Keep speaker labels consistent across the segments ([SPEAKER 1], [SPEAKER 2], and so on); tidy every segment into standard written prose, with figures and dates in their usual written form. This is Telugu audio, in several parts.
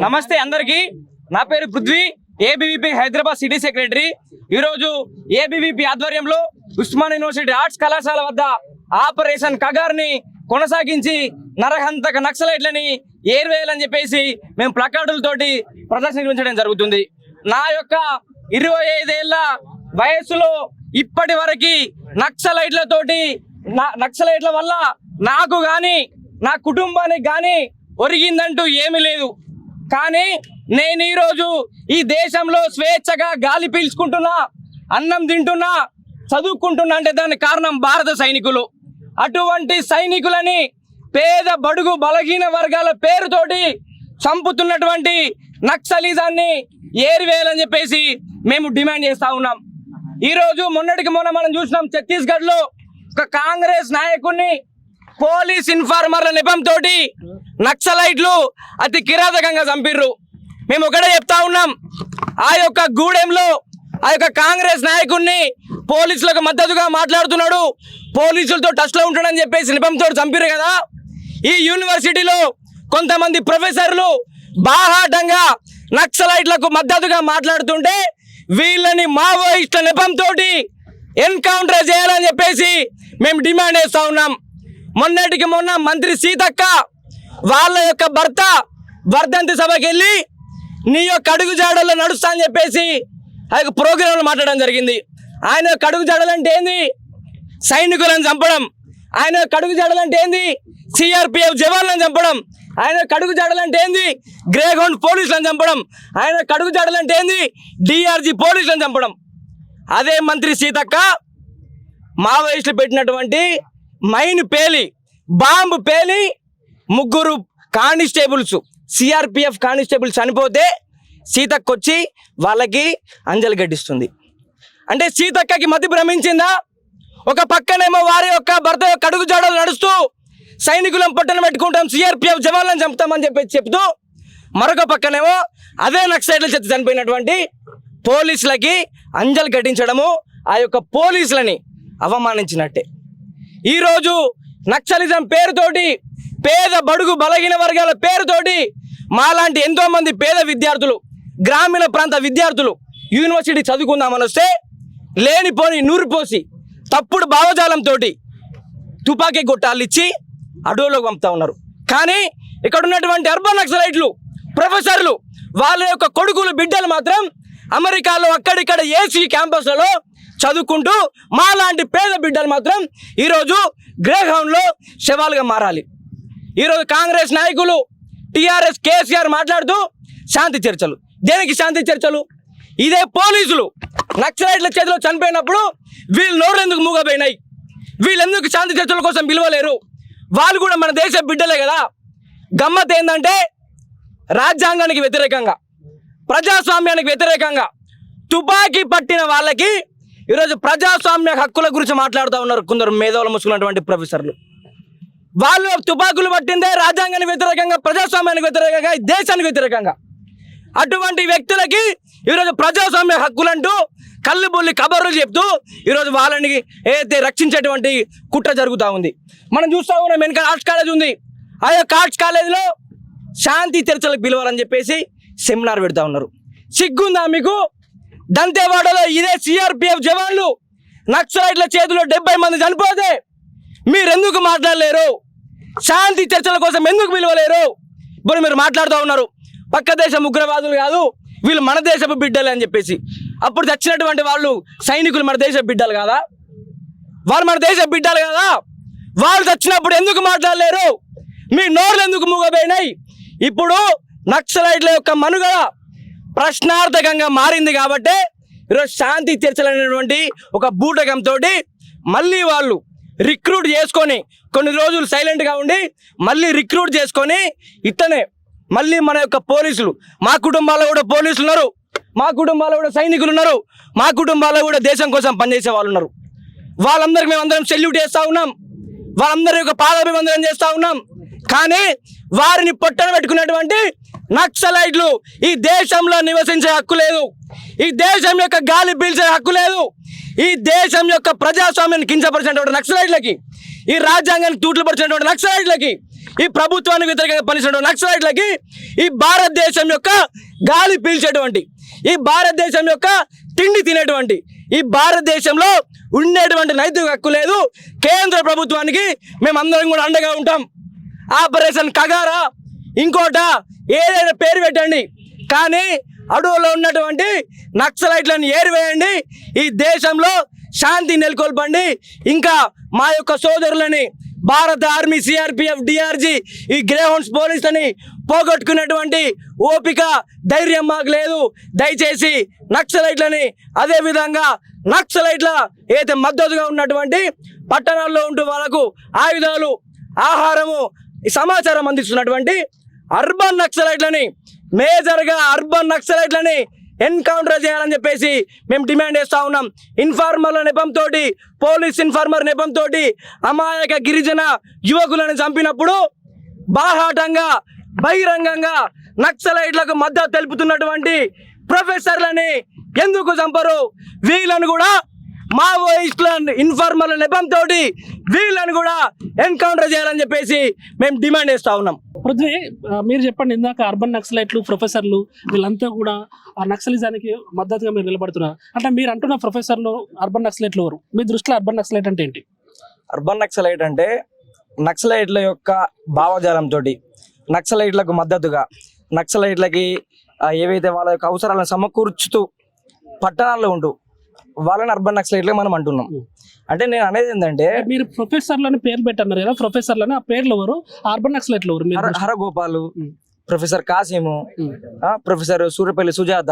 [SPEAKER 1] నమస్తే అందరికి. నా పేరు Prithvi, ABVP Hyderabad city secretary. ఈరోజు ఏబీవీపీ ఆధ్వర్యంలో ఉస్మాన్ యూనివర్సిటీ ఆర్ట్స్ కళాశాల వద్ద ఆపరేషన్ కగార్ని కొనసాగించి నరహంతక నక్సలైట్లని ఏర్వేయాలని చెప్పేసి మేము ప్లకార్డులతోటి ప్రదర్శన నిర్వహించడం జరుగుతుంది. నా యొక్క 25 ఏళ్ల వయస్సులో ఇప్పటి వరకు నక్సలైట్ల వల్ల నాకు కానీ నా కుటుంబానికి కానీ ఒరిగిందంటూ ఏమీ లేదు. కానీ నేను ఈరోజు ఈ దేశంలో స్వేచ్ఛగా గాలి పీల్చుకుంటున్నా, అన్నం తింటున్నా, చదువుకుంటున్నా అంటే దానికి కారణం భారత సైనికులు. అటువంటి సైనికులని పేద బడుగు బలహీన వర్గాల పేరుతోటి చంపుతున్నటువంటి నక్సలిజాన్ని ఏరివేయాలని చెప్పేసి మేము డిమాండ్ చేస్తా ఉన్నాం. ఈరోజు మొన్నటికి మొన్న మనం చూసినాం, ఛత్తీస్గఢ్లో ఒక కాంగ్రెస్ నాయకుడిని పోలీస్ ఇన్ఫార్మర్ల నెపంతో నక్సలైట్లు అతి కిరాతకంగా చంపిర్రు. మేము ఒకటే చెప్తా ఉన్నాం, ఆ యొక్క గూడెంలో ఆ యొక్క కాంగ్రెస్ నాయకుడిని పోలీసులకు మద్దతుగా మాట్లాడుతున్నాడు, పోలీసులతో టచ్లో ఉంటాడని చెప్పేసి నెపంతో చంపిర్రు కదా. ఈ యూనివర్సిటీలో కొంతమంది ప్రొఫెసర్లు బాహాటంగా నక్సలైట్లకు మద్దతుగా మాట్లాడుతుంటే వీళ్ళని మావోయిస్టుల నెపంతో ఎన్కౌంటర్ చేయాలని చెప్పేసి మేము డిమాండ్ చేస్తూ ఉన్నాం. మొన్నటికి మొన్న మంత్రి సీతక్క వాళ్ళ యొక్క భర్త వర్ధంతి సభకి వెళ్ళి నీ యొక్క అడుగు జాడల్లో నడుస్తా అని చెప్పేసి ఆ యొక్క ప్రోగ్రాంలో మాట్లాడడం జరిగింది. ఆయన యొక్క అడుగు జాడలంటే ఏంది? సైనికులను చంపడం. ఆయన యొక్క అడుగు జాడలంటే ఏంది? సిఆర్పిఎఫ్ జవాన్లను చంపడం. ఆయన యొక్క అడుగు జాడలంటే ఏంది? గ్రేహౌండ్ పోలీసులను చంపడం. ఆయన యొక్క అడుగు జాడలంటే ఏంది? డిఆర్జీ పోలీసులను చంపడం. అదే మంత్రి సీతక్క మావోయిస్టులు పెట్టినటువంటి మైన్ పేలి, బాంబు పేలి 3 కానిస్టేబుల్స్, సిఆర్పిఎఫ్ కానిస్టేబుల్స్ చనిపోతే సీతక్క వచ్చి వాళ్ళకి అంజలి గడ్డిస్తుంది. అంటే సీతక్కకి మతి భ్రమించిందా? ఒక పక్కనేమో వారి యొక్క భర్త యొక్క అడుగు జాడలు నడుస్తూ సైనికులను పట్టణ పెట్టుకుంటాం, సిఆర్పిఎఫ్ జవాన్లను చంపుతామని చెప్తూ మరొక పక్కనేమో అదే నక్సలైట్ల చేత చనిపోయినటువంటి పోలీసులకి అంజలి ఘటించడము ఆ యొక్క పోలీసులని అవమానించినట్టే. ఈరోజు నక్సలిజం పేరుతోటి పేద బడుగు బలహీన వర్గాల పేరుతోటి మాలాంటి ఎంతోమంది పేద విద్యార్థులు, గ్రామీణ ప్రాంత విద్యార్థులు యూనివర్సిటీ చదువుకుందామని వస్తే లేనిపోని నూరిపోసి తప్పుడు భావజాలంతో తుపాకీ గొట్టాలు ఇచ్చి అడవులోకి పంపుతా ఉన్నారు. కానీ ఇక్కడ ఉన్నటువంటి అర్బన్ నక్సలైట్లు ప్రొఫెసర్లు వాళ్ళ యొక్క కొడుకులు బిడ్డలు మాత్రం అమెరికాలో అక్కడిక్కడ ఏసీ క్యాంపస్లలో చదువుకుంటూ మాలాంటి పేద బిడ్డలు మాత్రం ఈరోజు గ్రేహౌండ్లో శవాలుగా మారాలి. ఈరోజు కాంగ్రెస్ నాయకులు టీఆర్ఎస్ కేసీఆర్ మాట్లాడుతూ శాంతి చర్చలు. దేనికి శాంతి చర్చలు? ఇదే పోలీసులు నక్సలైట్ల చేతిలో చనిపోయినప్పుడు వీళ్ళు నోరు ఎందుకు మూగపోయినాయి? వీళ్ళెందుకు శాంతి చర్చల కోసం పిలవలేరు? వాళ్ళు కూడా మన దేశ బిడ్డలే కదా. గమ్మత్ ఏంటంటే రాజ్యాంగానికి వ్యతిరేకంగా, ప్రజాస్వామ్యానికి వ్యతిరేకంగా తుపాకీ పట్టిన వాళ్ళకి ఈరోజు ప్రజాస్వామ్య హక్కుల గురించి మాట్లాడుతూ ఉన్నారు కొందరు మేధావులు ముసుకున్నటువంటి ప్రొఫెసర్లు. వాళ్ళు తుపాకులు పట్టిందే రాజ్యాంగానికి వ్యతిరేకంగా, ప్రజాస్వామ్యానికి వ్యతిరేకంగా, దేశానికి వ్యతిరేకంగా. అటువంటి వ్యక్తులకి ఈరోజు ప్రజాస్వామ్య హక్కులంటూ కళ్ళు బొల్లి కబర్లు చెప్తూ ఈరోజు వాళ్ళని ఏదైతే రక్షించేటువంటి కుట్ర జరుగుతూ ఉంది. మనం చూస్తూ ఉన్నాం, వెనక ఆర్ట్స్ కాలేజ్ ఉంది. ఆ యొక్క ఆర్ట్స్ కాలేజీలో శాంతి చర్చలకు పిలవాలని చెప్పేసి సెమినార్ పెడతా ఉన్నారు. సిగ్గుందా మీకు? దంతేవాడలో ఇదే సిఆర్పిఎఫ్ జవాన్లు నక్సలైట్ల చేతిలో 70 మంది చనిపోతే మీరెందుకు మాట్లాడలేరు? శాంతి చర్చల కోసం ఎందుకు పిలవలేరు? ఇప్పుడు మీరు మాట్లాడుతూ ఉన్నారు పక్క దేశం ఉగ్రవాదులు కాదు, వీళ్ళు మన దేశపు బిడ్డలే అని చెప్పేసి. అప్పుడు చచ్చినటువంటి వాళ్ళు సైనికులు మన దేశ బిడ్డలు కాదా? వాళ్ళు మన దేశ బిడ్డలు కదా. వాళ్ళు చచ్చినప్పుడు ఎందుకు మాట్లాడలేరు? మీ నోర్లు ఎందుకు మూగపోయినాయి? ఇప్పుడు నక్సలైట్ల యొక్క మనుగడ ప్రశ్నార్థకంగా మారింది కాబట్టి ఈరోజు శాంతి చర్చలు అనేటువంటి ఒక బూటకంతో మళ్ళీ వాళ్ళు రిక్రూట్ చేసుకొని కొన్ని రోజులు సైలెంట్గా ఉండి మళ్ళీ రిక్రూట్ చేసుకొని ఇట్లనే మళ్ళీ మన యొక్క పోలీసులు, మా కుటుంబాల్లో కూడా పోలీసులు ఉన్నారు, మా కుటుంబాల్లో కూడా సైనికులు ఉన్నారు, మా కుటుంబాల్లో కూడా దేశం కోసం పనిచేసే వాళ్ళు ఉన్నారు. వాళ్ళందరికీ మేము అందరం సెల్యూట్ చేస్తూ ఉన్నాం, వాళ్ళందరి యొక్క పాదాభివందనం చేస్తూ ఉన్నాం. కానీ వారిని పొట్టన పెట్టుకున్నటువంటి నక్సలైట్లు ఈ దేశంలో నివసించే హక్కు లేదు, ఈ దేశం యొక్క గాలి పీల్చే హక్కు లేదు, ఈ దేశం యొక్క ప్రజాస్వామ్యాన్ని కించపరిచినటువంటి నక్సలైట్లకి, ఈ రాజ్యాంగాన్ని తూట్లు పరిచినటువంటి నక్సలైట్లకి, ఈ ప్రభుత్వానికి వ్యతిరేకంగా పనిచేసిన నక్సలైట్లకి ఈ భారతదేశం యొక్క గాలి పీల్చేటువంటి, ఈ భారతదేశం యొక్క తిండి తినేటువంటి, ఈ భారతదేశంలో ఉండేటువంటి నైతిక హక్కు లేదు. కేంద్ర ప్రభుత్వానికి మేమందరం కూడా అండగా ఉంటాం. ఆపరేషన్ కగారా ఇంకోట ఏదైనా పేరు పెట్టండి, కానీ అడవులో ఉన్నటువంటి నక్సలైట్లను ఏరివేయండి. ఈ దేశంలో శాంతి నెలకొల్పండి. ఇంకా మా యొక్క సోదరులని భారత ఆర్మీ, సిఆర్పిఎఫ్, డిఆర్జీ, ఈ గ్రేహౌండ్స్ పోలీసులని పోగొట్టుకున్నటువంటి ఓపిక, ధైర్యం మాకు లేదు. దయచేసి నక్సలైట్లని, అదేవిధంగా నక్సలైట్ల ఏదైతే మద్దతుగా ఉన్నటువంటి పట్టణాల్లో ఉంటూ వాళ్ళకు ఆయుధాలు, ఆహారము, సమాచారం అందిస్తున్నటువంటి అర్బన్ నక్సలైట్లని, మేజర్గా అర్బన్ నక్సలైట్లని ఎన్కౌంటర్ చేయాలని చెప్పేసి మేము డిమాండ్ చేస్తూ ఉన్నాం. ఇన్ఫార్మర్ల నెపంతో, పోలీస్ ఇన్ఫార్మర్ నెపంతో అమాయక గిరిజన యువకులను చంపినప్పుడు బాహాటంగా బహిరంగంగా నక్సలైట్లకు మద్దతు తెలుపుతున్నటువంటి ప్రొఫెసర్లని ఎందుకు చంపరు? వీళ్ళను కూడా మావోయిస్టుల ఇన్ఫార్మర్ల నెపంతో వీళ్ళని కూడా ఎన్కౌంటర్ చేయాలని చెప్పేసి మేము డిమాండ్ చేస్తూ ఉన్నాం.
[SPEAKER 2] పృథ్వీ, మీరు చెప్పండి, ఇందాక అర్బన్ నక్సలైట్లు, ప్రొఫెసర్లు వీళ్ళంతా కూడా ఆ నక్సలిజానికి మద్దతుగా మీరు నిలబడుతున్నారు అంటే మీరు అంటున్న ప్రొఫెసర్లు, అర్బన్ నక్సలైట్లు ఎవరు? మీ దృష్టిలో అర్బన్ నక్సలైట్ అంటే ఏంటి?
[SPEAKER 1] అర్బన్ నక్సలైట్ అంటే నక్సలైట్ల యొక్క భావజాలంతో, నక్సలైట్లకు మద్దతుగా, నక్సలైట్లకి ఏవైతే వాళ్ళ యొక్క అవసరాలను సమకూర్చుతూ పట్టణాల్లో ఉంటూ వాళ్ళని అర్బన్ నక్సలైట్లే మనం అంటున్నాం. అంటే నేను అనేది ఏంటంటే,
[SPEAKER 2] మీరు ప్రొఫెసర్లని పేర్లు పెట్టన్నారు కదా, ప్రొఫెసర్లని ఆ పేర్లు ఎవరు? అర్బన్ నక్సలైట్లు ఎవరు?
[SPEAKER 1] హరగోపాలు, ప్రొఫెసర్ కాసిము, ప్రొఫెసర్ సూర్యపల్లి సుజాత,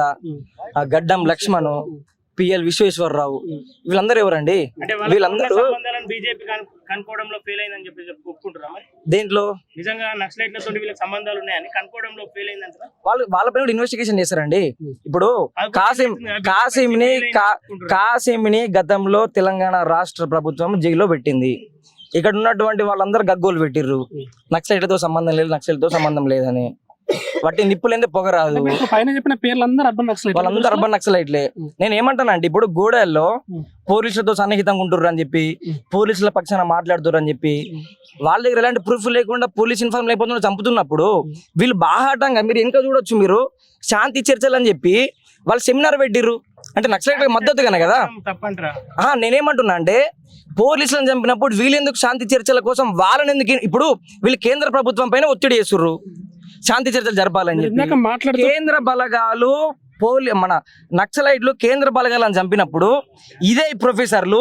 [SPEAKER 1] గడ్డం లక్ష్మణ్, పిఎల్ విశ్వేశ్వరరావు, వీళ్ళందరూ ఎవరండి? వీళ్ళందరూ
[SPEAKER 3] బీజేపీ కనుకోవడంలో ఫెయిల్ అయిందని చెప్పి ఒప్పుకుంటారా? మరి
[SPEAKER 1] దేంట్లో
[SPEAKER 3] నిజంగా నక్సలైట్లతో వీళ్ళకి సంబంధాలు ఉన్నాయని కనుకోవడంలో ఫెయిల్ అయిందంటారా?
[SPEAKER 1] వాళ్ళపైన ఇన్వెస్టిగేషన్ చేశారండి. ఇప్పుడు కాసింని గతంలో తెలంగాణ రాష్ట్ర ప్రభుత్వం జైల్లో పెట్టింది. ఇక్కడ ఉన్నటువంటి వాళ్ళందరూ గగ్గోలు పెట్టిర్రు, నక్సలైట్లతో సంబంధం లేదు, నక్సలైట్తో సంబంధం లేదని. వాటి నిప్పులేందే పొగ రాదు.
[SPEAKER 2] పైన చెప్పిన పేర్లందరూ అర్బన్ నక్సలైట్,
[SPEAKER 1] వాళ్ళందరూ అర్బన్ నక్సలైట్లే. నేను ఏమంటానంటే, ఇప్పుడు గూడెల్లో పోలీసులతో సన్నిహితంగా ఉంటుర్రు అని చెప్పి, పోలీసుల పక్షాన మాట్లాడుతుర్రు అని చెప్పి, వాళ్ళ దగ్గర ఎలాంటి ప్రూఫ్ లేకుండా పోలీస్ ఇన్ఫార్మ్ లేకపోతే చంపుతున్నప్పుడు వీళ్ళు బాహాటంగా, మీరు ఇంకా చూడొచ్చు, మీరు శాంతి చర్చలు అని చెప్పి వాళ్ళు సెమినార్ పెట్టిర్రు అంటే నక్సలైట్లకు మద్దతుగానే కదా.
[SPEAKER 3] తప్పంటారా?
[SPEAKER 1] నేనేమంటున్నా అంటే, పోలీసులను చంపినప్పుడు వీళ్ళెందుకు శాంతి చర్చల కోసం వాళ్ళని ఎందుకు? ఇప్పుడు వీళ్ళు కేంద్ర ప్రభుత్వం పైన ఒత్తిడి చేస్తుర్రు శాంతి చర్చలు జరపాలని చెప్పి. కేంద్ర బలగాలు మన నక్సలైట్లు కేంద్ర బలగాలను చంపినప్పుడు ఇదే ప్రొఫెసర్లు,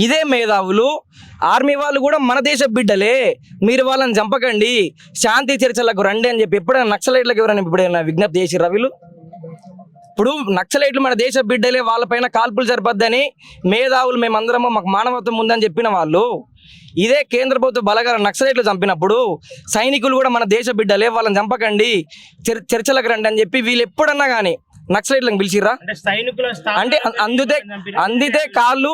[SPEAKER 1] ఇదే మేధావులు, ఆర్మీ వాళ్ళు కూడా మన దేశ బిడ్డలే, మీరు వాళ్ళని చంపకండి, శాంతి చర్చలకు రండి అని చెప్పి ఎప్పుడైనా నక్సలైట్లకు ఎవరైనా ఎప్పుడైనా విజ్ఞప్తి చేసిర్రా? వీళ్ళు ఇప్పుడు నక్సలైట్లు మన దేశ బిడ్డలే, వాళ్ళపైన కాల్పులు జరపద్దని మేధావులు మేమందరము, మాకు మానవత్వం ఉందని చెప్పిన వాళ్ళు ఇదే కేంద్ర ప్రభుత్వ బలగాల నక్సలైట్లు చంపినప్పుడు సైనికులు కూడా మన దేశ బిడ్డలే, వాళ్ళని చంపకండి, చర్చలకు రండి అని చెప్పి వీళ్ళు ఎప్పుడన్నా కానీ నక్సలైట్లను పిలిచిర్రా? అంటే అందితే కాళ్ళు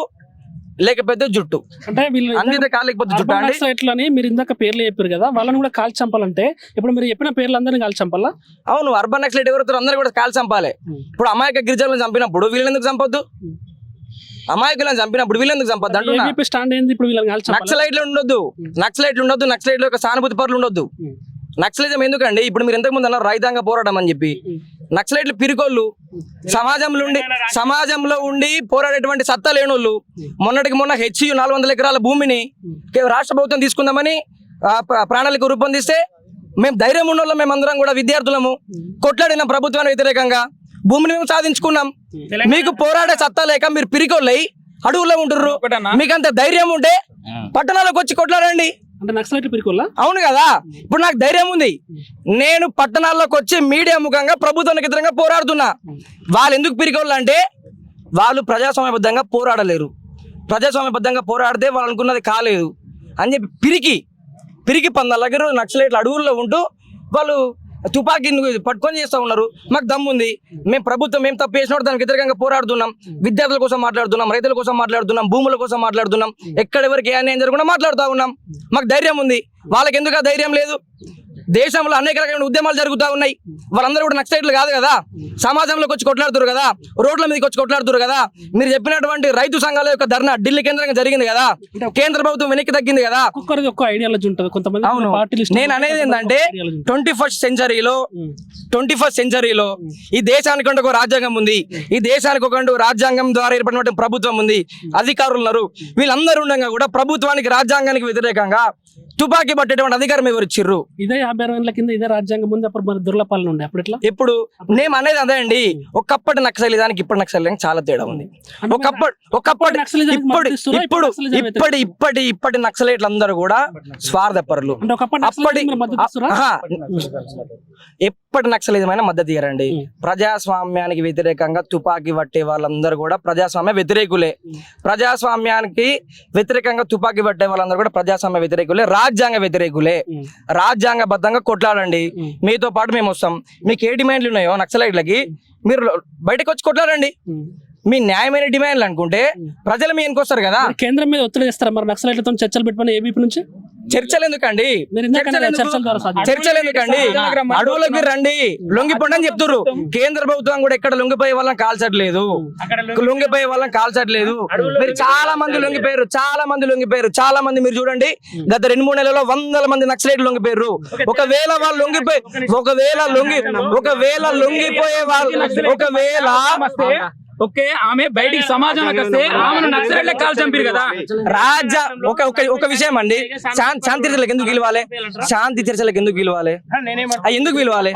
[SPEAKER 1] లేకపోతే జుట్టు,
[SPEAKER 2] అంటే వీళ్ళు
[SPEAKER 1] అందితే కాళ్ళు లేకపోతే జుట్టు అండి.
[SPEAKER 2] నక్సలైట్లని మీరు ఇందాక పేర్లు చెప్పారు కదా, వాళ్ళని కూడా కాల్చి చంపాలంటే ఇప్పుడు మీరు చెప్పిన పేర్లందరినీ కాల్చి చంపాలా?
[SPEAKER 1] అవును, అర్బన్ నక్సలైట్ ఎవరుతారు అందరూ కూడా కాల్చి చంపాలి. ఇప్పుడు అమాయక గిరిజనులను చంపినప్పుడు వీళ్ళని ఎందుకు చంపొద్దు? అమాయకులను చంపినప్పుడు వీళ్ళెందుకు చంపొద్దు అంటున్నా. నక్సలైట్లు ఉండొద్దు, నక్సలైట్లు యొక్క సానుభూతి పరులు ఉండొద్దు. నక్సలిజం ఎందుకండి? ఇప్పుడు మీరు ఇంతకు ముందు అన్నారు రైతాంగ పోరాటం అని చెప్పి. నక్సలైట్లు పిరికోళ్ళు, సమాజంలో ఉండి పోరాడేటువంటి సత్తా లేనోళ్ళు. మొన్నటికి మొన్న హెచ్యు 400 ఎకరాల భూమిని రాష్ట్ర ప్రభుత్వం తీసుకుందామని ప్రణాళిక రూపొందిస్తే మేము ధైర్యం ఉన్నోళ్ళం, మేమందరం కూడా విద్యార్థులము కొట్లాడిన ప్రభుత్వానికి వ్యతిరేకంగా భూమిని మేము సాధించుకున్నాం. మీకు పోరాడే సత్తా లేక మీరు పిరికోళ్ళై అడవుల్లో ఉంటుర్రు. మీకు అంత ధైర్యం ఉంటే పట్టణాలకు వచ్చి కొట్లాడండి. అవును కదా, ఇప్పుడు నాకు ధైర్యం ఉంది, నేను పట్టణాల్లోకి వచ్చి మీడియా ముఖంగా ప్రభుత్వానికి వ్యతిరేకంగా పోరాడుతున్నా. వాళ్ళు ఎందుకు పిరికోళ్ళు అంటే, వాళ్ళు ప్రజాస్వామ్యబద్ధంగా పోరాడలేరు. ప్రజాస్వామ్యబద్ధంగా పోరాడితే వాళ్ళు అనుకున్నది కాలేదు అని చెప్పి పిరికి పందాల దగ్గర నక్సలైట్లు అడవుల్లో ఉంటూ వాళ్ళు తుపాకీని పట్టుకొని చేస్తూ ఉన్నారు. మాకు దమ్ముంది, మేము తప్పు చేసినప్పుడు దానికి వ్యతిరేకంగా పోరాడుతున్నాం. విద్యార్థుల కోసం మాట్లాడుతున్నాం, రైతుల కోసం మాట్లాడుతున్నాం, భూముల కోసం మాట్లాడుతున్నాం, ఎక్కడెవరికి ఏ అన్యాయం జరగకుండా మాట్లాడుతూ ఉన్నాం. మాకు ధైర్యం ఉంది, వాళ్ళకి ఎందుకు ధైర్యం లేదు? దేశంలో అనేక రకమైన ఉద్యమాలు జరుగుతూ ఉన్నాయి. వాళ్ళందరూ కూడా నక్సలైట్లు కాదు కదా, సమాజంలోకి వచ్చి కొట్లాడుతారు కదా, రోడ్ల మీదకి వచ్చి కొట్లాడుతారు కదా. మీరు చెప్పినటువంటి రైతు సంఘాల యొక్క ధర్నా ఢిల్లీ కేంద్రంగా జరిగింది కదా, కేంద్ర ప్రభుత్వం వెనక్కి తగ్గింది కదా.
[SPEAKER 2] ఒక్కొక్కరిది ఒక్క ఐడియాలజీ ఉంటుంది. కొంతమంది
[SPEAKER 1] అవును, నేను అనేది ఏంటంటే 21st సెంచరీలో ఈ దేశానికి ఒక రాజ్యాంగం ఉంది, ఈ దేశానికి ఒక రాజ్యాంగం ద్వారా ఏర్పడినటువంటి ప్రభుత్వం ఉంది, అధికారులు ఉన్నారు. వీళ్ళందరూ ఉండగా కూడా ప్రభుత్వానికి రాజ్యాంగానికి వ్యతిరేకంగా తుపాకీ పట్టేటువంటి అధికారం ఎవరు ఇచ్చిర్రు?
[SPEAKER 2] ఇదే 50-60 ఏళ్ల కింద ఇదే రాజ్యాంగం ముందు అప్పుడు మన దుర్లపాలన ఉండే. అప్పుడు ఎట్లా?
[SPEAKER 1] ఇప్పుడు నేను అనేది అదే అండి, ఒకప్పటి నక్సలిజానికి ఇప్పుడు నక్సలిజానికి చాలా తేడా ఉంది. ఒకప్పటి ఇప్పటి నక్సలైట్లు అందరూ కూడా స్వార్థపరులు. ఎప్పటి నక్సలిజమైన మద్దతు ఇయ్యరండి. ప్రజాస్వామ్యానికి వ్యతిరేకంగా తుపాకీ పట్టే వాళ్ళందరూ కూడా ప్రజాస్వామ్య వ్యతిరేకులే. ప్రజాస్వామ్యానికి వ్యతిరేకంగా తుపాకీ పట్టే వాళ్ళందరూ కూడా ప్రజాస్వామ్య వ్యతిరేకులే, రాజ్యాంగ వ్యతిరేకులే. రాజ్యాంగబద్ధంగా కొట్లాడండి, మీతో పాటు మేము వస్తాం. మీకు ఏ డిమాండ్లు ఉన్నాయో నక్సలైట్లకి మీరు బయటకు వచ్చి కొట్లాడండి. మీ న్యాయమైన డిమాండ్లు అనుకుంటే ప్రజలు మీ వెనుకొస్తారు కదా.
[SPEAKER 2] కేంద్రం మీద ఒత్తిడి చేస్తారా మరి నక్సలైట్లతో చర్చలు పెట్టుకుని ఏబీపీ నుంచి?
[SPEAKER 1] చర్చలు ఎందుకండి, అడవులకి రండి, లొంగిపోండి అని చెప్తున్నారు. కేంద్ర ప్రభుత్వం కూడా ఎక్కడ లొంగిపోయే వాళ్ళని కాల్చట్లేదు, మీరు చాలా మంది లొంగిపోయారు, చాలా మంది మీరు చూడండి, గత 2-3 నెలల్లో 100 మంది నక్సలైట్లు లొంగిపోయారు. ఒకవేళ వాళ్ళు లొంగిపోయే వాళ్ళు
[SPEAKER 4] ఓకే, ఆమె బయటికి సమాజంలోకి వస్తే ఆమెను నక్సలైట్లే కాల్ చంపారు కదా.
[SPEAKER 1] ఒక విషయం అండి, శాంతి చర్చలకు ఎందుకు పిలవాలి? ఎందుకు పిలవాలి?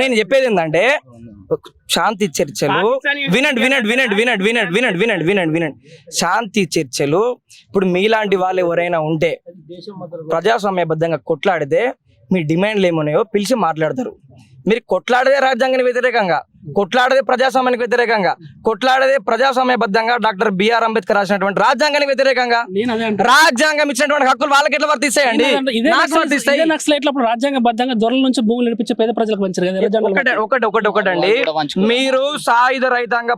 [SPEAKER 1] నేను చెప్పేది ఏంటంటే శాంతి చర్చలు వినండి. శాంతి చర్చలు ఇప్పుడు మీలాంటి వాళ్ళు ఎవరైనా ఉంటే ప్రజాస్వామ్యబద్ధంగా కొట్లాడితే మీ డిమాండ్లు ఏమున్నాయో పిలిచి మాట్లాడతారు. మీరు కొట్లాడదే రాజ్యాంగానికి వ్యతిరేకంగా, కొట్లాడదే ప్రజాస్వామ్యానికి వ్యతిరేకంగా, కొట్లాడదే ప్రజాస్వామ్యబద్ధంగా డాక్టర్ బిఆర్ అంబేద్కర్ రాసినటువంటి రాజ్యాంగానికి వ్యతిరేకంగా, రాజ్యాంగం ఇచ్చినటువంటి హక్కులు వాళ్ళకి ఎట్లా వర్తిస్తాయండి?
[SPEAKER 2] రాజ్యాంగబద్ధంగా దొరల నుంచి భూములు నడిపించే పేద ప్రజలకు పంచారు.
[SPEAKER 1] ఒకటండి, మీరు సాయుధ రైతాంగ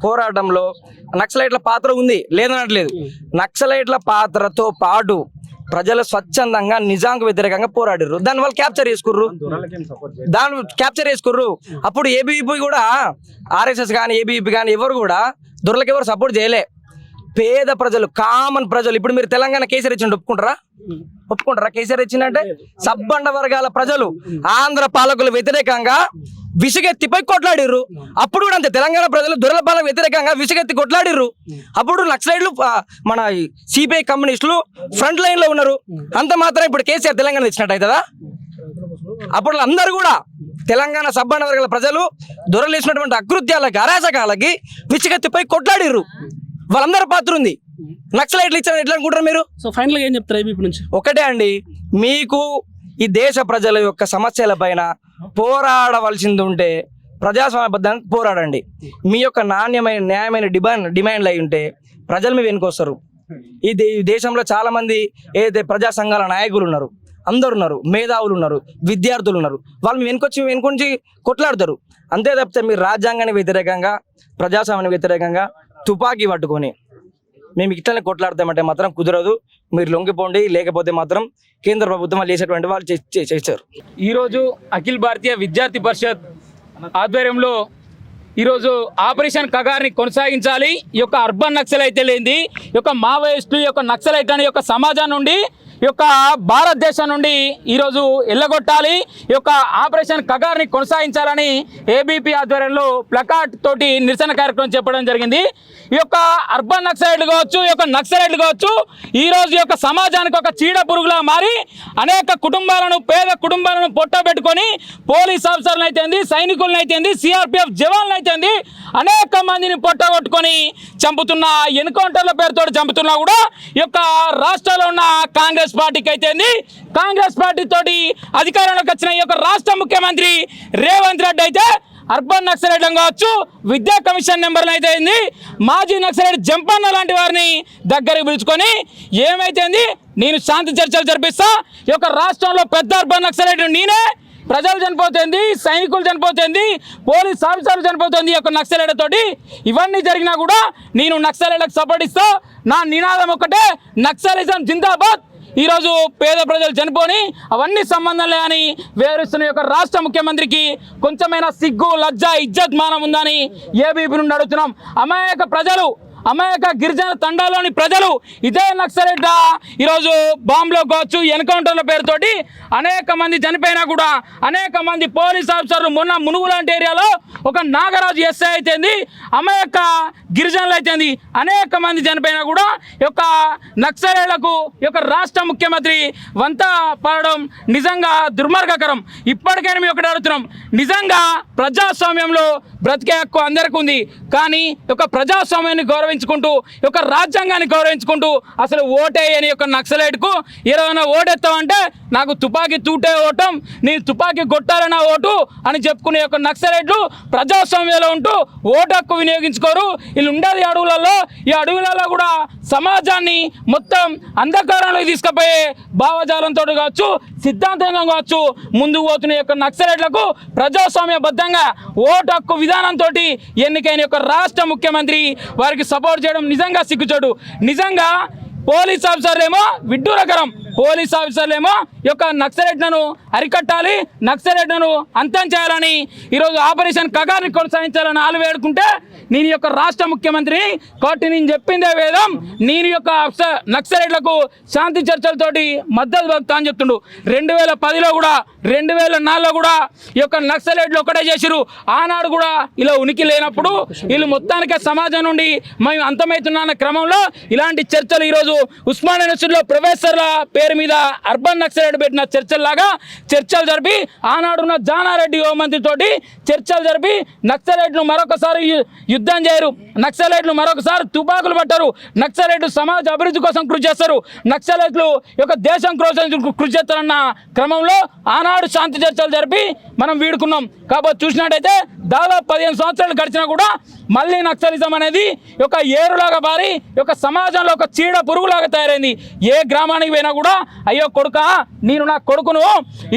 [SPEAKER 1] పోరాటంలో నక్సలైట్ల పాత్ర ఉంది, లేదనట్లేదు. నక్సలైట్ల పాత్రతో పాటు ప్రజలు స్వచ్ఛందంగా నిజాంకు వ్యతిరేకంగా పోరాడారు. దాన్ని వాళ్ళు క్యాప్చర్ చేసుకుర్రు. అప్పుడు ఏబీవీపీ కూడా, ఆర్ఎస్ఎస్ కానీ ఏబీవీపీ కానీ ఎవరు కూడా దొరలకు ఎవరు సపోర్ట్ చేయలే. పేద ప్రజలు, కామన్ ప్రజలు. ఇప్పుడు మీరు తెలంగాణ కేసీఆర్ ఇచ్చిండు, ఒప్పుకుంటారా? కేసీఆర్ ఇచ్చిందంటే సబ్బండ వర్గాల ప్రజలు ఆంధ్ర పాలకుల వ్యతిరేకంగా విసుగెత్తిపై కొట్లాడిర్రు. అప్పుడు కూడా అంతే, తెలంగాణ ప్రజలు దొరల పాలన వ్యతిరేకంగా విసుగెత్తి కొట్లాడిర్రు. అప్పుడు నక్సలైట్లు, మన సిపిఐ కమ్యూనిస్టులు ఫ్రంట్ లైన్ లో ఉన్నారు. అంత మాత్రం ఇప్పుడు కేసీఆర్ తెలంగాణ ఇచ్చినట్టు అవుతుందా? అప్పుడు అందరూ కూడా తెలంగాణ సబ్బండ వర్గాల ప్రజలు దొరలు వేసినటువంటి అకృత్యాలకి, అరాచకాలకి విసుగెత్తిపై కొట్లాడిర్రు. వాళ్ళందరూ పాత్ర ఉంది. నక్సలైట్లు ఇచ్చిన ఎట్లా అనుకుంటారు మీరు?
[SPEAKER 2] సో ఫైనల్ గా ఏం చెప్తారు ఏబీపీ నుంచి?
[SPEAKER 1] ఒకటే అండి, మీకు ఈ దేశ ప్రజల యొక్క సమస్యల పైన పోరాడవలసింది ఉంటే ప్రజాస్వామ్యబద్ధంగా పోరాడండి. మీ యొక్క నాణ్యమైన న్యాయమైన డిమాండ్లు అయి ఉంటే ప్రజలు మీ వెనుకొస్తారు. ఈ దేశంలో చాలా మంది ఏదైతే ప్రజా సంఘాల నాయకులు ఉన్నారు, అందరు ఉన్నారు, మేధావులు ఉన్నారు, విద్యార్థులు ఉన్నారు. వాళ్ళు మీ వెనుకొచ్చి కొట్లాడతారు. అంతే తప్పితే మీరు రాజ్యాంగానికి వ్యతిరేకంగా, ప్రజాస్వామ్యానికి వ్యతిరేకంగా తుపాకీ పట్టుకొని మేము ఇట్లనే కొట్లాడతామంటే మాత్రం కుదరదు. మీరు లొంగిపోండి, లేకపోతే మాత్రం కేంద్ర ప్రభుత్వం చేసేటువంటి వాళ్ళు చేశారు.
[SPEAKER 4] ఈరోజు అఖిల భారతీయ విద్యార్థి పరిషత్ ఆధ్వర్యంలో ఈరోజు ఆపరేషన్ కగార్ని కొనసాగించాలి. ఈ యొక్క అర్బన్ నక్సలైట్ లేనిది, ఈ యొక్క మావోయిస్టులు, ఈ యొక్క నక్సలైట్ అనే యొక్క సమాజం నుండి, ఈ యొక్క భారతదేశం నుండి ఈరోజు ఎల్లగొట్టాలి. ఈ యొక్క ఆపరేషన్ కగార్ని కొనసాగించాలని ఏబీపీ ఆధ్వర్యంలో ప్లకార్డ్ తోటి నిరసన కార్యక్రమం చెప్పడం జరిగింది. ఈ యొక్క అర్బన్ నక్సలైట్లు కావచ్చు, ఈ యొక్క నక్సలైట్లు కావచ్చు, ఈరోజు ఈ యొక్క సమాజానికి ఒక చీడ పురుగులా మారి అనేక కుటుంబాలను, పేద కుటుంబాలను పొట్టబెట్టుకొని పోలీస్ ఆఫీసర్లను అయితేంది, సైనికులను అయితేంది, సిఆర్పిఎఫ్ జవాన్లు అయితేంది, అనేక మందిని పొట్టగొట్టుకొని చంపుతున్న, ఎన్కౌంటర్ల పేరుతో చంపుతున్నా కూడా ఈ యొక్క రాష్ట్రంలో ఉన్న కాంగ్రెస్ పార్టీకి అయితేంది, కాంగ్రెస్ పార్టీ తోటి అధికారంలోకి వచ్చిన ఈ యొక్క రాష్ట్ర ముఖ్యమంత్రి రేవంత్ రెడ్డి అయితే అర్బన్ నక్సలైట్ కావచ్చు, విద్యా కమిషన్ నెంబర్లు అయితే మాజీ నక్సలైట్ జంపన్న లాంటి వారిని దగ్గరికి పిలుచుకొని ఏమైతేంది నేను శాంతి చర్చలు జరిపిస్తా, ఈ యొక్క రాష్ట్రంలో పెద్ద అర్బన్ నక్సలైట్ నేనే, ప్రజలు చనిపోతుంది, సైనికులు చనిపోతుంది, పోలీస్ ఆఫీసర్లు చనిపోతుంది ఈ యొక్క నక్సలైట్ తోటి. ఇవన్నీ జరిగినా కూడా నేను నక్సలైట్లకు సపోర్ట్ ఇస్తా. నా నినాదం ఒకటే, నక్సలిజం జిందాబాద్. ఈరోజు పేద ప్రజలు చనిపోని అవన్నీ సంబంధం లేని వివరిస్తున్న యొక్క రాష్ట్ర ముఖ్యమంత్రికి కొంచెమైనా సిగ్గు లజ్జ ఇజ్జత్ మానం ఉందని ఏబీపీ నుండి అడుగుతున్నాం. అమాయక గిరిజన తండాలోని ప్రజలు ఇదే నక్సలైట్ ఈరోజు బాంబులో కావచ్చు ఎన్కౌంటర్ల పేరుతోటి అనేక మంది చనిపోయినా కూడా అనేక మంది పోలీస్ ఆఫీసర్లు మొన్న మునుగు లాంటి ఏరియాలో ఒక నాగరాజు ఎస్ఐ అయితేంది అమాయక గిరిజనులు అయితేంది అనేక మంది చనిపోయినా కూడా ఈ యొక్క నక్సలైట్లకు ఈ యొక్క రాష్ట్ర ముఖ్యమంత్రి వంత పడడం నిజంగా దుర్మార్గకరం. ఇప్పటికైనా మేము ఒకటి అడుగుతున్నాం, నిజంగా ప్రజాస్వామ్యంలో బ్రతికే హక్కు అందరికీ ఉంది, కానీ ఒక ప్రజాస్వామ్యాన్ని గౌరవించుకుంటూ ఒక రాజ్యాంగాన్ని గౌరవించుకుంటూ అసలు ఓటేయని యొక్క నక్సలైట్కు ఏదైనా ఓటెత్తామంటే నాకు తుపాకీ తూటే ఓటం, నేను తుపాకీ కొట్టాలన్న ఓటు అని చెప్పుకునే యొక్క నక్సలైట్లు ప్రజాస్వామ్యంలో ఉంటూ ఓటు హక్కు వినియోగించుకోరు. వీళ్ళు ఉండేది అడవులలో, ఈ అడవులలో కూడా సమాజాన్ని మొత్తం అంధకారంలోకి తీసుకుపోయే భావజాలంతో కావచ్చు సిద్ధాంతంగా కావచ్చు ముందుకు పోతున్న యొక్క నక్సలైట్లకు ప్రజాస్వామ్యబద్ధంగా ఓటు హక్కు విధానంతో ఎన్నికైన యొక్క రాష్ట్ర ముఖ్యమంత్రి వారికి సపోర్ట్ చేయడం నిజంగా సిగ్గుచోటు. నిజంగా పోలీస్ ఆఫీసర్లేమో విడ్డూరకరం, పోలీస్ ఆఫీసర్లేమో ఈ యొక్క నక్సలైట్లను అరికట్టాలి, నక్సలైట్లను అంతం చేయాలని ఈరోజు ఆపరేషన్ కగార్ని కొనసాగించాలని ఆలు వేడుకుంటే నేను యొక్క రాష్ట్ర ముఖ్యమంత్రి కాబట్టి నేను చెప్పిందే వేదం, నేను యొక్క నక్సలైట్లకు శాంతి చర్చలతోటి మద్దతు పలుకుతా అని చెప్తుండు. 2010లో కూడా 2004లో కూడా ఈ యొక్క నక్సలైట్లు ఒకటే చేసిరు. ఆనాడు కూడా ఇలా ఉనికి లేనప్పుడు వీళ్ళు మొత్తానికే సమాజం నుండి మేము అంతమవుతున్న క్రమంలో ఇలాంటి చర్చలు ఈరోజు ఉస్మానియా యూనివర్సిటీలో ప్రొఫెసర్ల పేరు మీద అర్బన్ నక్సలైట్ పెట్టిన చర్చల్లాగా చర్చలు జరిపి ఆనాడున్న జానారెడ్డి హోంమంత్రితోటి చర్చలు జరిపి నక్సలైట్లు మరొకసారి యుద్ధం చేయరు, నక్సలైట్లు మరొకసారి తుపాకులు పట్టరు, నక్సలైట్లు సమాజ అభివృద్ధి కోసం కృషి చేస్తారు, నక్సలైట్లు యొక్క దేశం కోసం కృషి చేస్తారన్న క్రమంలో ఆనాడు శాంతి చర్చలు జరిపి మనం వీడుకున్నాం. కాబట్టి చూసినట్టయితే దాదాపు 15 సంవత్సరాలు గడిచినా కూడా మళ్ళీ నక్సలిజం అనేది ఒక ఏరులాగా మారి ఒక సమాజంలో ఒక చీడ పురుగులాగా తయారైంది. ఏ గ్రామానికి పోయినా కూడా అయ్యో కొడుక నేను నా కొడుకును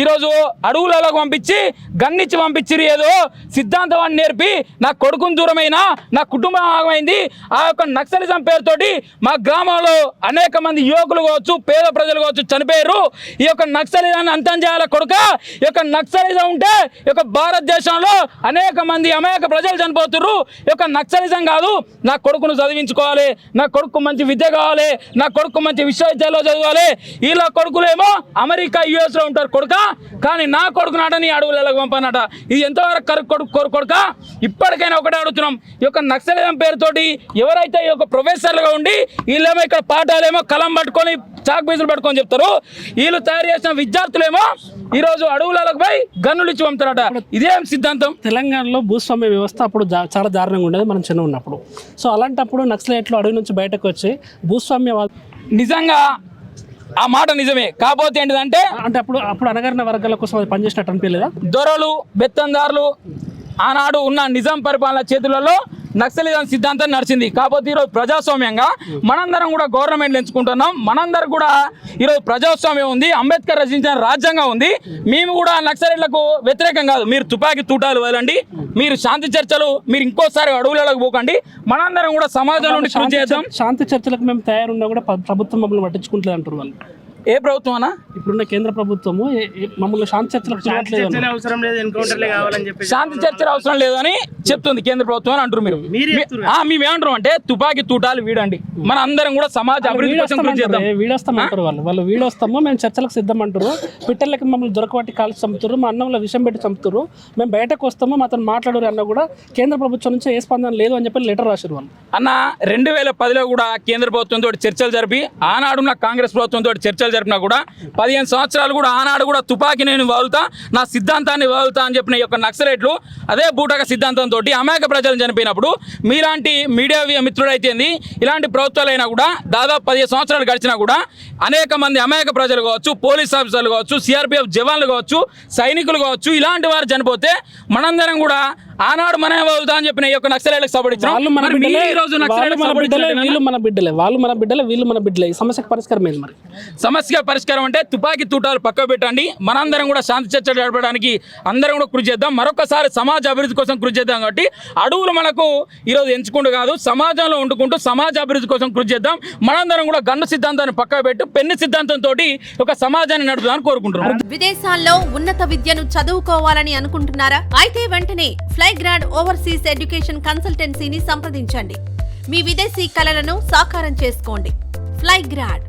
[SPEAKER 4] ఈరోజు అడవులలోకి పంపించి గన్నిచ్చి పంపించిరి, ఏదో సిద్ధాంతం నేర్పి నా కొడుకును దూరమైనా నా కుటుంబం ఆగమైంది. ఆ యొక్క నక్సలిజం పేరుతోటి మా గ్రామంలో అనేక మంది యువకులు కావచ్చు పేద ప్రజలు కావచ్చు చనిపోయారు. ఈ యొక్క నక్సలిజాన్ని అంతం చేయాల కొడుక, ఈ యొక్క నక్సలిజం ఉంటే ఈ యొక్క భారతదేశంలో అనేక మంది అమాయక ప్రజలు చనిపోతున్నారు. ఈ యొక్క నక్సలిజం కాదు, నా కొడుకును చదివించుకోవాలి, నా కొడుకు మంచి విద్య కావాలి, నా కొడుకు మంచి విశ్వవిద్యాలయంలో చదవాలి. వీళ్ళ కొడుకులేమో అమెరికా US లో ఉంటారు కొడుక, కానీ నా కొడుకు నాట నీ అడవులలో పంపనట. ఇది ఎంతవరకు కొడుక? ఇప్పటికైనా ఒకటే అడుగుతున్నాం, ఈ యొక్క నక్సలిజం పేరుతోటి ఎవరైతే ఈ యొక్క ప్రొఫెసర్లుగా ఉండి వీళ్ళేమో ఇక్కడ పాఠాలేమో కలం పట్టుకొని చాక్ పీసులు పట్టుకొని చెప్తారు, వీళ్ళు తయారు చేసిన విద్యార్థులేమో ఈరోజు అడవులకు పోయి గన్నులు ఇచ్చి పంపుతారట. ఇదేం సిద్ధాంతం?
[SPEAKER 2] తెలంగాణలో భూస్వామ్య వ్యవస్థ అప్పుడు చాలా దారుణంగా ఉండేది మనం చిన్న ఉన్నప్పుడు. సో అలాంటప్పుడు నక్సలైట్లు అడవి నుంచి బయటకు వచ్చి భూస్వామ్య
[SPEAKER 4] నిజంగా ఆ మాట నిజమే. కాకపోతే ఏంటిదంటే
[SPEAKER 2] అంటే అప్పుడు అణగారిన వర్గాల కోసం అది పనిచేసినట్టు అనిపించలేదా?
[SPEAKER 4] దొరలు బెత్తందారులు ఆనాడు ఉన్న నిజాం పరిపాలన చేతులలో నక్సలిజం సిద్ధాంతం నడిచింది. కాకపోతే ఈరోజు ప్రజాస్వామ్యంగా మనందరం కూడా గవర్నమెంట్ ఎంచుకుంటున్నాం, మనందరం కూడా ఈరోజు ప్రజాస్వామ్యం ఉంది, అంబేద్కర్ రచించిన రాజ్యాంగం ఉంది. మేము కూడా నక్సలైట్లకు వ్యతిరేకం కాదు. మీరు తుపాకీ తూటాలు వదలండి, మీరు శాంతి చర్చలు మీరు ఇంకోసారి అడవులకు పోకండి, మనందరం కూడా సమాజం నుండి కృషి చేద్దాం.
[SPEAKER 2] శాంతి చర్చలకు మేము తయారున్నా కూడా ప్రభుత్వం మమ్మల్ని పట్టించుకుంటలేదు అంటారు వాళ్ళు.
[SPEAKER 4] ఏ ప్రభుత్వం అన్నా?
[SPEAKER 2] ఇప్పుడున్న కేంద్ర ప్రభుత్వము మమ్మల్ని శాంతి చర్చలకు
[SPEAKER 3] అవసరం లేదు, ఎన్కౌంటర్లే కావాలని చెప్పి
[SPEAKER 4] శాంతి చర్చలు అవసరం లేదని చెప్తుంది కేంద్ర ప్రభుత్వం అని అంటారు. మేమేమంటారు అంటే తుపాకీ తూటాలు వీడండి, మన అందరం కూడా సమాజ అభివృద్ధి కోసం కృషి చేద్దాం.
[SPEAKER 2] వీడొస్తామంటారు వాళ్ళు వీడొస్తాము, మేము చర్చలకు సిద్ధం అంటారు. పిట్టర్లకి మమ్మల్ని దొరకబట్టి కాల్చి చంపుతారు, మా అన్నంలో విషం పెట్టి చంపుతారు, మేము బయటకు వస్తాము మాతో మాట్లాడరు అన్న కూడా కేంద్ర ప్రభుత్వం నుంచి ఏ స్పందన లేదు అని చెప్పి లెటర్ రాశారు వాళ్ళు.
[SPEAKER 4] అన్న 2010లో కూడా కేంద్ర ప్రభుత్వంతో చర్చలు జరిపి ఆనాడున్న కాంగ్రెస్ ప్రభుత్వంతో చర్చలు జరిపినా కూడా 15 సంవత్సరాలు కూడా ఆనాడు కూడా తుపాకీ నేను వదులుతా, నా సిద్ధాంతాన్ని వదులుతా అని చెప్పిన యొక్క నక్సలైట్లు అదే బూటక సిద్ధాంతంతో అమాయక ప్రజలు చనిపోయినప్పుడు మీలాంటి మీడియా మిత్రుడైతేంది ఇలాంటి ప్రభుత్వాలైనా కూడా దాదాపు 15 సంవత్సరాలు గడిచినా కూడా అనేక మంది అమాయక ప్రజలు కావచ్చు, పోలీస్ ఆఫీసర్లు కావచ్చు, CRPF జవాన్లు కావచ్చు, సైనికులు కావచ్చు, ఇలాంటి వారు చనిపోతే మనందరం కూడా ఆనాడు మనమే వదులుతా అని చెప్పిన ఈ యొక్క నక్సలైట్లకు సపోర్ట్ ఇచ్చాం.
[SPEAKER 2] వాళ్ళు మన
[SPEAKER 4] మరి మీరు
[SPEAKER 2] బిడ్డలే,
[SPEAKER 4] ఈ రోజు
[SPEAKER 2] వాళ్ళు
[SPEAKER 4] నక్సలైట్లకు
[SPEAKER 2] మన
[SPEAKER 4] సపోర్ట్
[SPEAKER 2] బిడ్డలే,
[SPEAKER 4] ఇచ్చినట్టేనా?
[SPEAKER 2] వీళ్ళు మన బిడ్డలే, వాళ్ళు మన బిడ్డలే, వీళ్ళు మన బిడ్డలే. ఈ సమస్యకు పరిష్కారం ఏంది మరి?
[SPEAKER 4] సమస్య పరిష్కారం అంటే తుపాకీ తూటాలు పక్క పెట్టండి, మనందరం కూడా శాంతి చర్చలు జరపడానికి అందరం కూడా కృషి చేద్దాం. మరొకసారి సమాజ అభివృద్ధి కోసం కృషి చేద్దాం. కాబట్టి అడవులు మనకు ఈరోజు ఎంచుకుంటూ కాదు, సమాజంలో వండుకుంటూ సమాజ అభివృద్ధి కోసం కృషి చేద్దాం. మనందరం కూడా గన్ను సిద్ధాంతాన్ని పక్క పెట్టి పెన్ను సిద్ధాంతంతో ఒక సమాజాన్ని నడుపుదామని కోరుకుంటున్నాం.
[SPEAKER 5] విదేశాల్లో ఉన్నత విద్యను చదువుకోవాలని అనుకుంటున్నారా? అయితే వెంటనే ఫ్లైగ్రాడ్ ఓవర్సీస్ ఎడ్యుకేషన్ కన్సల్టెన్సీని సంప్రదించండి. మీ విదేశీ కలలను సాకారం చేసుకోండి. ఫ్లైగ్రాడ్